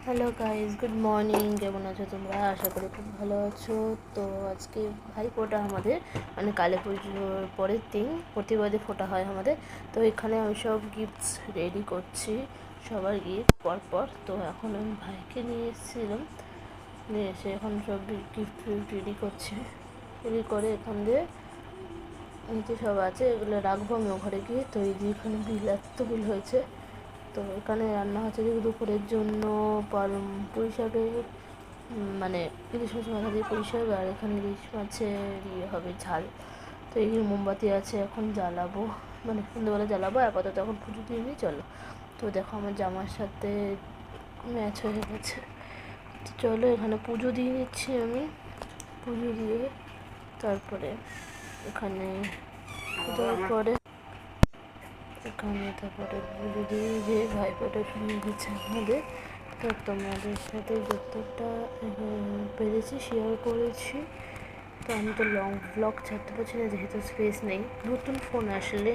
Hello guys, good morning. কেমন আছো তোমরা? আশা করি খুব ভালো আছো। তো আজকে ভাইফোঁটা আমাদের, মানে কালী পুজোর পরের দিন প্রতিবাদে ফোটা হয় আমাদের। তো এখানে আমি সব গিফটস রেডি করছি, সবার গিফট পরপর। তো এখন আমি ভাইকে নিয়ে এসেছিলাম, নিয়ে এসে এখন সব গিফট রেডি করছি। রেডি করে এখান দিয়ে নিচে সব আছে, এগুলো রাখবো আমি ঘরে গিয়ে। তো এই যে এখানে বিল, এত বিল হয়েছে। তো এখানে রান্না হচ্ছে যে দুপুরের জন্য পুঁই শাকের, মানে ইলিশ মাছ মাথা দিয়ে পুঁই শাক, আর এখানে ইলিশ মাছের হবে ঝাল। তো এই মোমবাতি আছে, এখন জ্বালাবো, মানে সন্ধ্যেবেলা জ্বালাবো। আপাতত এখন পুজো দিয়ে নিয়ে চলো। তো দেখো আমার জামার সাথে ম্যাচ হয়ে গেছে। তো চলো এখানে পুজো দিয়ে নিচ্ছি আমি। পুজো দিয়ে তারপরে এখানে তারপরে পুজো দিয়ে যে ভাইফোঁটা শুরু গেছে আমাদের। তো তোমাদের সাথে যতটা পেরেছি শেয়ার করেছি। তো আমি তো লং ব্লগ ছাড়তে পারছি না, যেহেতু স্পেস নেই। নতুন ফোন আসলে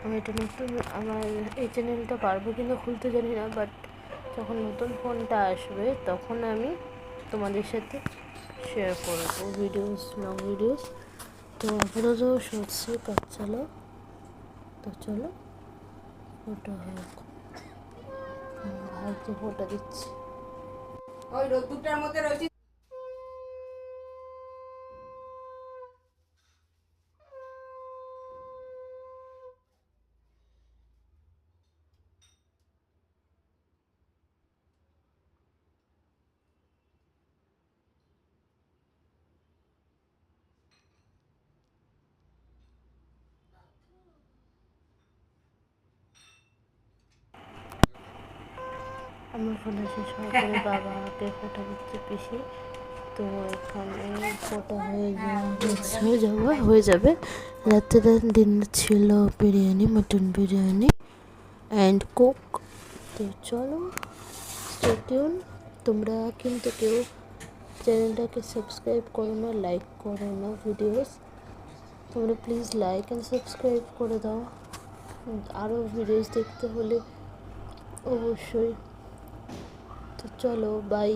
আমি এটা নতুন আমার এই চ্যানেলটা পারবো কিন্তু খুলতে জানি না, বাট যখন নতুন ফোনটা আসবে তখন আমি তোমাদের সাথে শেয়ার করবো ভিডিওস, লং ভিডিওস। তো আপাতত শর্টসে কাজ চালো। তো চলো ফোটা হোক, ভাইকে ফোটা দিচ্ছি। ওই রোদ্দুরটার মধ্যে রয়েছে। আমার ফোটা শেষ হওয়ার পরে বাবাকে ফোটা দিচ্ছে পিসি। তো এখানে ফোটা হয়ে যাবে। রাত্রে ডিনার ছিল biryani, mutton biryani and Coke. তো চলো, স্টে টিউন। তোমরা কিন্তু কেউ চ্যানেলটাকে সাবস্ক্রাইব করো না, লাইক করো না ভিডিওস। তোমরা প্লিজ লাইক অ্যান্ড সাবস্ক্রাইব করে দাও আরও ভিডিওস দেখতে হলে অবশ্যই। তো চলো, বাই।